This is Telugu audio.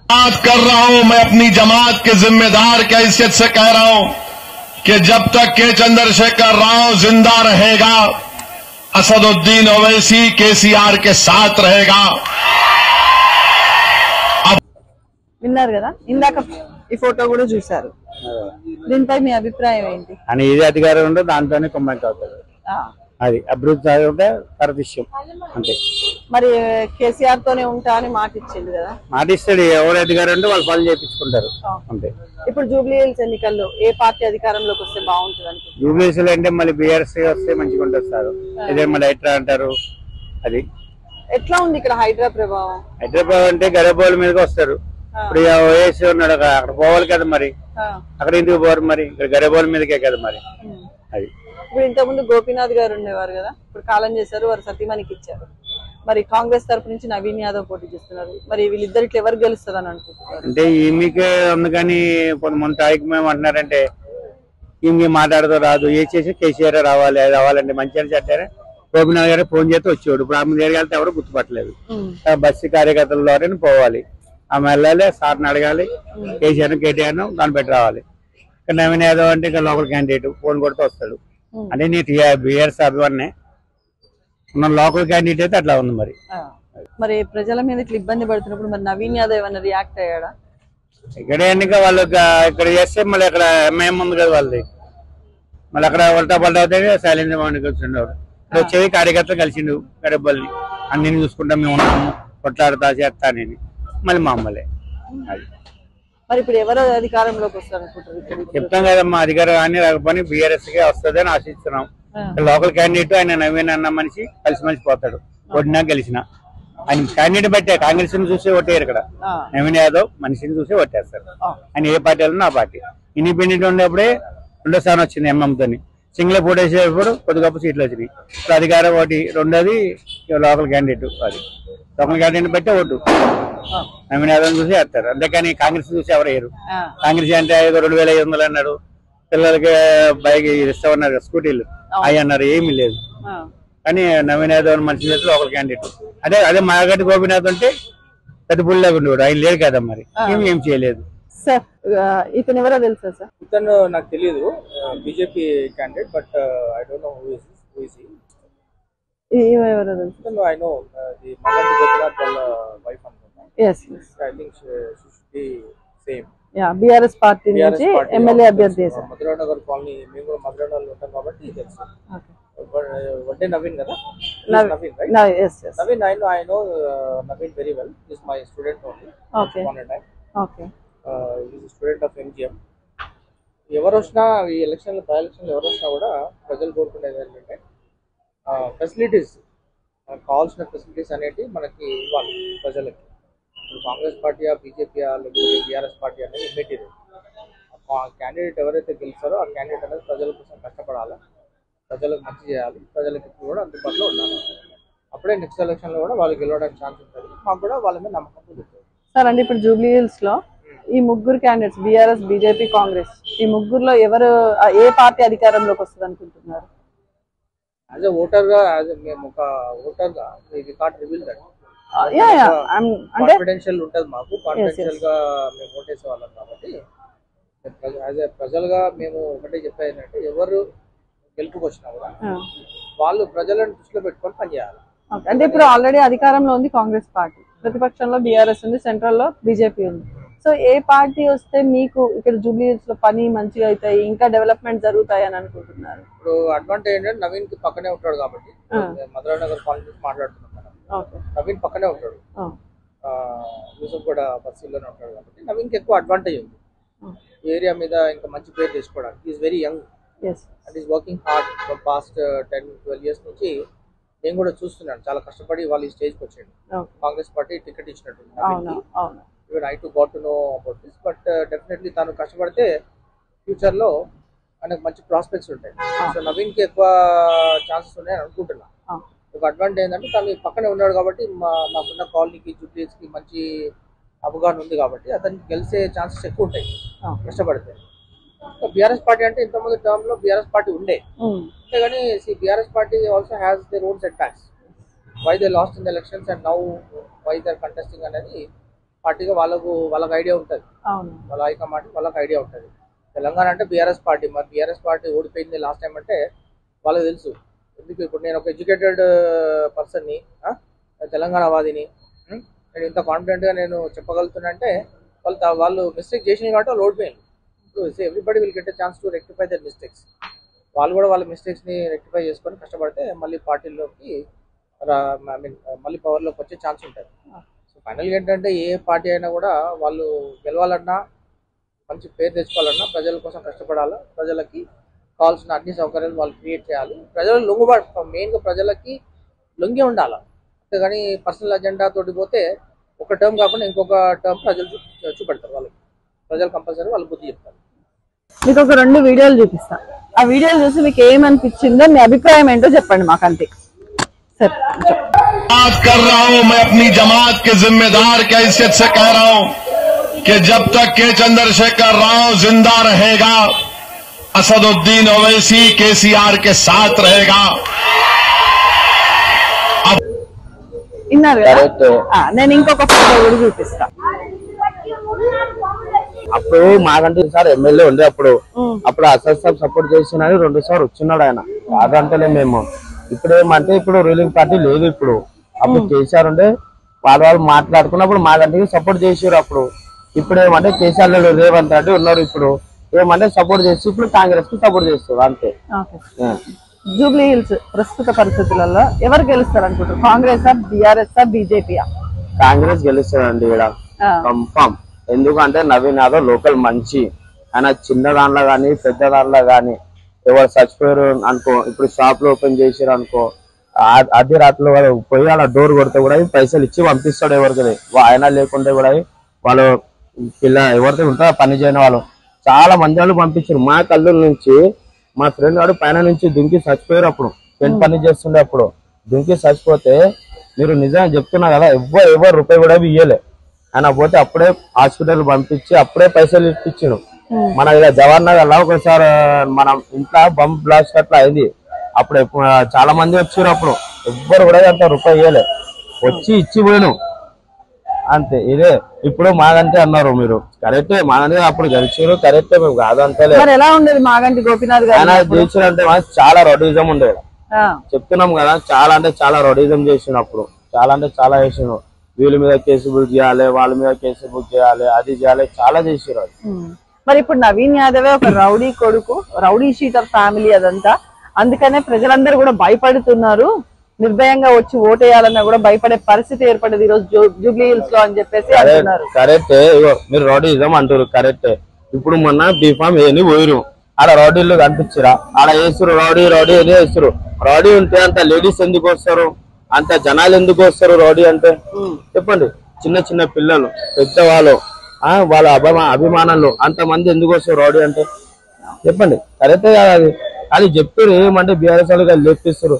बात कर रहा हूं, मैं अपनी जमात के जिम्मेदार की हैसियत से कह रहा हूं कि जब तक के चंद्रशेखर राव जिंदा रहेगा, असदुद्दीन ओवैसी केसीआर के साथ रहेगा। విన్నారు కదా, ఇందాక ఈ ఫోటో కూడా చూశారు. దీనిపై మీ అభిప్రాయం ఏంటి? అని ఏది అధికారం ఉంటే దాంతోనే కమెంట్ అవుతుంది. అది అభివృద్ధి ఉంటే తర్వాత విషయం అంతే. మరి కేసీఆర్ తోనే ఉంటా అని మాట ఇచ్చింది కదా. మాట ఇస్తాడు, ఎవరు అధికారం ఉంటే వాళ్ళు పనులు చేయించుకుంటారు అంతే. ఇప్పుడు జూబ్లీ హిల్స్ ఎన్నికల్లో ఏ పార్టీ అధికారంలోకి వస్తే బాగుంటుంది అనుకో? జూబ్లీ హిల్స్ అంటే మళ్ళీ బీఆర్ఎస్ వస్తే మంచిగా ఉంటుంది సార్. ఇదే మళ్ళీ ఎట్లా అంటారు అది. ఎట్లా ఉంది ఇక్కడ హైడ్రా ప్రభావం? హైదరాబాద్ అంటే గరీబోళ్ళ మీదకి వస్తారు. ఇప్పుడు ఓఎస్ ఉన్నాడు, అక్కడ పోవాలి కదా, మరి అక్కడ ఎందుకు పోరు? మరి ఇక్కడ గరీబోళ్ళ మీదకే కదా మరి అది. ఇప్పుడు ఇంతకుముందు గోపీనాథ్ గారు ఉండేవారు కదా, ఇప్పుడు కాలం చేశారు, వారు సతీమణికి ఇచ్చారు. మరి కాంగ్రెస్ తరఫు నుంచి నవీన్ యాదవ్ పోటీ చేస్తున్నారు. మరి వీళ్ళిద్దరికి ఎవరు గెలుస్తారు అని అనుకుంటున్నారు? అంటే ఈమెకే అందుకని కొంతమంది తారీఖు అంటున్నారంటే ఈమె మాట్లాడుతూ రాదు, ఏ చేసి కేసీఆర్ రావాలి, అది రావాలంటే మంచిగా చెట్టారే. గోపీనాథ్ గారు ఫోన్ చేస్తే వచ్చేవాడు. ఇప్పుడు ఆమె దగ్గరికి వెళ్తే ఎవరు గుర్తుపట్టలేదు. బస్సు కార్యకర్తల ద్వారానే పోవాలి. ఆమె వెళ్ళాలి, సార్ని అడగాలి, కేసీఆర్ కేటీఆర్ దాన్ని పెట్టి రావాలి. ఇక్కడ నవీన్ యాదవ్ అంటే ఇక్కడ లోకల్ క్యాండిడేట్, ఫోన్ కొడితే వస్తాడు. అంటే నీ బీఆర్ఎస్ అభివన్నే ఉన్న లోకల్ క్యాండిడేట్ అయితే అట్లా ఉంది. మరి ప్రజల మీద ఇట్లా ఇబ్బంది పడుతున్నప్పుడు మరి నవీన్ యాదవ్ ఏమన్నా రియాక్ట్ అయ్యాడా? ఇక్కడ ఎన్నిక వాళ్ళు ఇక్కడ చేస్తే మళ్ళీ ఇక్కడ ఎంఐఎం ఉంది కదా వాళ్ళది, మళ్ళీ అక్కడ ఉల్టా పల్టా అవుతాయి. సైలెంట్ వచ్చిండేవాడు. ఇక్కడ వచ్చేది కార్యకర్తలు కలిసిండు, గరీబల్ని అన్ని చూసుకుంటాం, మేము ఉన్నాము, కొట్లాడుతా చేస్తా అని మళ్ళీ మామూలే అది. మరి ఇప్పుడు ఎవరు అధికారంలోకి వస్తారు అనుకుంటారు? చెప్తాం కదమ్మా, అధికారం కానీ రాకపోతే బీఆర్ఎస్ కే వస్తుంది అని ఆశిస్తున్నాం. లోకల్ క్యాండిడేట్ ఆయన నవీన్ అన్న మనిషి కలిసిమెలిసి పోతాడు. ఓడినా గెలిచినా ఆయన క్యాండిడేట్ బట్టే, కాంగ్రెస్ ని చూసి ఓటేయరు. ఇక్కడ నవీన్ యాదవ్ మనిషిని చూసి ఓటేస్తారు. ఆయన ఏ పార్టీ వెళ్ళినా ఆ పార్టీ. ఇండిపెండెంట్ ఉండేప్పుడే 2వ స్థానం వచ్చింది ఎంఎంతోని. సింగిల్ పోటేసేటప్పుడు కొద్ది గొప్ప సీట్లు వచ్చినాయి. ఇప్పుడు అధికారం ఒకటి, రెండోది లోకల్ క్యాండిడేట్. అది లోకల్ క్యాండిడేట్ బట్టే ఓటు నవీన్ యాదవ్ చూసి వేస్తారు. అంతేకాని కాంగ్రెస్ చూసి ఎవరు వేయరు. కాంగ్రెస్ అంటే 2500 అన్నాడు, పిల్లలకి బైక్ ఇస్తామన్నారు, స్కూటీలు అవి అన్నారు, ఏమీ లేదు. కానీ నవీన్ యాదవ్ మనిషి చేస్తే లోకల్ క్యాండిడేట్. అదే మాగంటి గోపీనాథ్ అంటే పెద్ద పుల్లాగా ఉండేవాడు, ఆయన లేడు కదా, మరి ఏం చేయలేదు. సార్ ఇతను ఎవరో తెలుసా సార్? ఇతను నాకు తెలియదు, BJP candidate, but I don't know who is he. ఎవరో తెలుసు? I know the Maganti Gopinath వాళ్ళ వైఫ్ అనుకుంటా. yes I think she should be same. Yeah, BRS party నుంచి ఎమ్మెల్యే అభ్యర్థి చేశారు. మధురా నగర్ కాలనీ, మేము కూడా మధురా నగర్ ఉంటాం కాబట్టి తెలుసు. వడ్డే నవీన్ కదా? Naveen, right? yes Naveen, I know Naveen very well. He is my student only. Okay. Okay. He is a student of MGM. ఎవరు వచ్చినా ఈ ఎలక్షన్లో, బై ఎలక్షన్లో ఎవరు వచ్చినా కూడా ప్రజలు కోరుకునేది ఏంటంటే ఫెసిలిటీస్, మనకు కావాల్సిన ఫెసిలిటీస్ అనేవి మనకి ఇవ్వాలి ప్రజలకి. కాంగ్రెస్ పార్టీయా, బీజేపీయా, లేకపోతే బీఆర్ఎస్ పార్టీ అనేది ఇమ్మీడియట్. క్యాండిడేట్ ఎవరైతే గెలుస్తారో ఆ క్యాండిడేట్ అనేది ప్రజల కోసం కష్టపడాలి, ప్రజలకు మంచి చేయాలి, ప్రజలకు కూడా అందుబాటులో ఉండాలి. అప్పుడే నెక్స్ట్ ఎలక్షన్లో కూడా వాళ్ళు గెలవడానికి ఛాన్స్ ఉంటుంది. మాకు కూడా వాళ్ళ మీద నమ్మకం కుదురుతుంది. సార్ అంటే ఇప్పుడు జూబ్లీ హిల్స్ లో ఈ ముగ్గురు క్యాండిడేట్స్, బీఆర్ఎస్, బీజేపీ, కాంగ్రెస్, ఈ ముగ్గురులో ఎవరు, ఏ పార్టీ అధికారంలోకి వస్తుంది అనుకుంటున్నారు? యాజ్ ఎ ఓటర్ గా, మేము ఒక ఓటర్ గా we can't reveal that. Confidential ఉంటుంది మాకు, కాన్ఫిడెన్షియల్ గా మేము ఓటేసే వాళ్ళం కాబట్టి యాజ్ ఎ ప్రజలుగా మేము ఒకటే చెప్పేది ఏంటంటే, ఎవరు గెలుపుకి వచ్చినా కూడా వాళ్ళు ప్రజలను దృష్టిలో పెట్టుకొని పనిచేయాలి. అంటే ఇప్పుడు ఆల్రెడీ అధికారంలో ఉంది కాంగ్రెస్ పార్టీ, ప్రతిపక్షంలో బీఆర్ఎస్ ఉంది, సెంట్రల్ లో బీజేపీ ఉంది. సో ఏ పార్టీ వస్తే మీకు ఇక్కడ జూబ్లీ హిల్స్ లో పని మంచిగా అవుతాయి, ఇంకా డెవలప్మెంట్ జరుగుతాయి అని అనుకుంటున్నారు? ఇప్పుడు అడ్వాంటేజ్ ఏంటంటే నవీన్ కి పక్కనే ఉంటాడు కాబట్టి, మధురా నగర్ కాలనీ నుంచి మాట్లాడుతున్నాం మనం. నవీన్ పక్కనే ఉంటాడు, యూసఫ్ కూడా బస్సులోనే ఉంటాడు కాబట్టి నవీన్ కి ఎక్కువ అడ్వాంటేజ్ ఉంది ఏరియా మీద, ఇంకా మంచి పేరు తెచ్చుకోవడానికి. Is very young and is working hard from past 10-12 years నుంచి. నేను కూడా చూస్తున్నాను, చాలా కష్టపడి వాళ్ళు ఈ స్టేజ్కి వచ్చాడు. కాంగ్రెస్ పార్టీ టికెట్ ఇచ్చినట్టు. Even I to got to know about this, but definitely తను కష్టపడితే ఫ్యూచర్ లో ఆయనకు మంచి ప్రాస్పెక్ట్స్ ఉంటాయి. సో నవీన్ కి ఎక్కువ ఛాన్సెస్ ఉన్నాయని అనుకుంటున్నా. ఒక అడ్వాంటేజ్ ఏంటంటే తను పక్కనే ఉన్నాడు కాబట్టి, మాకున్న కాలనీకి, జూబ్లీస్ కి మంచి అవగాహన ఉంది కాబట్టి అతనికి గెలిచే ఛాన్సెస్ ఎక్కువ ఉంటాయి కష్టపడితే. బీఆర్ఎస్ పార్టీ అంటే ఇంతకుముందు టర్మ్ లో బీఆర్ఎస్ పార్టీ ఉండే, అంతేగాని BRS party also has their own setbacks. Why they lost in the elections and now why they are contesting అనేది పార్టీగా వాళ్ళకి ఐడియా ఉంటుంది, వాళ్ళ హైకమాండ్ వాళ్ళకి ఐడియా ఉంటుంది. తెలంగాణ అంటే బీఆర్ఎస్ పార్టీ, మరి బీఆర్ఎస్ పార్టీ ఓడిపోయింది లాస్ట్ టైం అంటే వాళ్ళకి తెలుసు. ఎందుకు ఇప్పుడు నేను ఒక ఎడ్యుకేటెడ్ పర్సన్ని, తెలంగాణ వాదిని, నేను ఇంత కాన్ఫిడెంట్గా నేను చెప్పగలుగుతున్నా అంటే వాళ్ళు మిస్టేక్ చేసినాయి కాబట్టి వాళ్ళు ఓడిపోయింది. ఇప్పుడు everybody will get a chance to rectify their mistakes. వాళ్ళు కూడా వాళ్ళ మిస్టేక్స్ని రెక్టిఫై చేసుకొని కష్టపడితే మళ్ళీ పార్టీలోకి మళ్ళీ పవర్లోకి వచ్చే ఛాన్స్ ఉంటుంది. సో ఫైనల్గా ఏంటంటే ఏ పార్టీ అయినా కూడా వాళ్ళు గెలవాలన్నా, మంచి పేరు తెచ్చుకోవాలన్నా ప్రజల కోసం కష్టపడాలి. ప్రజలకి కావాల్సిన అన్ని సౌకర్యాలు వాళ్ళు క్రియేట్ చేయాలి. ప్రజలు లొంగుబాటు, మెయిన్గా ప్రజలకి లొంగి ఉండాలి. అంతేగాని పర్సనల్ అజెండా తోటి పోతే ఒక టర్మ్ కాకుండా ఇంకొక టర్మ్ ప్రజలు చూపెడతారు. వాళ్ళకి ప్రజలు కంపల్సరీ వాళ్ళు బుద్ధి చెప్తారు. మీకు ఒక 2 వీడియోలు చూపిస్తా. ఆ వీడియోలు చూసి మీకు ఏమనిపించిందో మీ అభిప్రాయం ఏంటో చెప్పండి మాకు, అంతే. सर बात कर रहा हूं, मैं अपनी जमात के जिम्मेदार की हैसियत से कह रहा हूं कि जब तक के चंद्रशेखर राव जिंदा रहेगा, असदुद्दीन ओवैसी केसीआर के साथ रहेगा. విన్నారు కదా? నేను ఇంకొక ఫోటో కూడా చూపిస్తా. అప్పుడు మాకంటే సార్ ఎమ్మెల్యే ఉండే అప్పుడు అసలు సార్ సపోర్ట్ చేసినని 2 సార్లు వచ్చినాడు ఆయన. కాదంటలే మేము. ఇప్పుడు ఏమంటే ఇప్పుడు రూలింగ్ పార్టీ లేదు. ఇప్పుడు అప్పుడు కేసీఆర్ ఉండే వాళ్ళు మాట్లాడుకున్నప్పుడు మాకంటే సపోర్ట్ చేసారు అప్పుడు. ఇప్పుడు ఏమంటే కేసీఆర్ రేవంత్ రెడ్డి ఉన్నారు. ఇప్పుడు ఏమంటే సపోర్ట్ చేసి ఇప్పుడు కాంగ్రెస్ కి సపోర్ట్ చేస్తారు అంతే. జూబ్లీ హిల్స్ ప్రస్తుత పరిస్థితులలో ఎవరు గెలుస్తారు అనుకుంటారు? Congress, BRS, BJP? కాంగ్రెస్ గెలుస్తారండి ఇక్కడ కన్ఫామ్. ఎందుకంటే నవీన్ యాదవ్ లోకల్ మంచి, ఆయన చిన్న దాంట్లో గానీ పెద్ద దాంట్లో గానీ ఎవరు చచ్చిపోయారు అనుకో, ఇప్పుడు షాప్ లో ఓపెన్ చేసారు అనుకో, అర్ధ రాత్రిలో పోయి అలా డోర్ కొడితే కూడా పైసలు ఇచ్చి పంపిస్తాడు ఎవరికి. ఆయన లేకుంటే కూడా వాళ్ళు ఎవరితో ఉంటారో పని చేయని వాళ్ళు చాలా మంది వాళ్ళు పంపించారు. మా కల్లూరు నుంచి మా ఫ్రెండ్ వాడు పైన నుంచి దుంకి చచ్చిపోయారు. అప్పుడు పెన్ పని చేస్తుండే అప్పుడు దుంకి చచ్చిపోతే, మీరు నిజంగా చెప్తున్నా కదా, ఎవరు రూపాయి కూడా ఇయ్యలే. ఆయన పోతే అప్పుడే హాస్పిటల్ పంపించి అప్పుడే పైసలు ఇప్పించాడు. మన ఇలా జవహర్ నగర్ లో ఒకసారి మన ఇంట్లో బంప్ బ్లాస్ట్ అట్లా అయింది. అప్పుడు చాలా మంది వచ్చారు. అప్పుడు ఎవ్వరు కూడా అంత రూపాయి ఇయ్యలే, వచ్చి ఇచ్చి పోయాను అంతే. ఇదే ఇప్పుడు మాగంటే అన్నారు మీరు, కరెక్టే. మాగంటే అప్పుడు గెలిచారు, కరెక్టే. మేము కాదంటలే. ఎలా ఉండేది మాగంటి గోపీనాథ్ గారు? ఆయన చేసినంటే చాలా రౌడీజం ఉండేది. చెప్తున్నాం కదా, చాలా అంటే చాలా రౌడీజం చేసిన అప్పుడు. చాలా అంటే చాలా చేసిన. వీళ్ళ మీద కేసు బుక్ చేయాలి, వాళ్ళ మీద కేసు బుక్ చేయాలి, అది చేయాలి, చాలా చేసారు. మరి ఇప్పుడు నవీన్ యాదవ్ ఒక రౌడీ కొడుకు, రౌడీ షీటర్ ఫ్యామిలీ అదంతా. అందుకనే ప్రజలందరూ కూడా భయపడుతున్నారు. నిర్భయంగా వచ్చి ఓటేయాలన్నా కూడా భయపడే పరిస్థితి ఏర్పడేది ఈ రోజు జూబ్లీ హిల్స్ లో అని చెప్పేసి అంటున్నారు. కరెక్టే. మీరు రౌడీజం అంటారు, కరెక్టే. ఇప్పుడు మొన్న బీఫామ్ ఏని పోయిరు, ఆడ రౌడీలు కనిపించరా? ఆడ వేస్తారు రౌడీ రౌడీ అని వేస్తారు. రౌడీ ఉంటే అంత లేడీస్ ఎందుకు వస్తారు? అంత జనాలు ఎందుకు వస్తారు రౌడీ అంటే? చెప్పండి. చిన్న చిన్న పిల్లలు, పెద్దవాళ్ళు, వాళ్ళ అభిమానులు అంతమంది ఎందుకు వస్తారు రౌడీ అంటే? చెప్పండి. కరెక్టే కదా అది. అది చెప్తారు ఏమంటే బీఆర్ఎస్ వాళ్ళు లేపిస్తారు.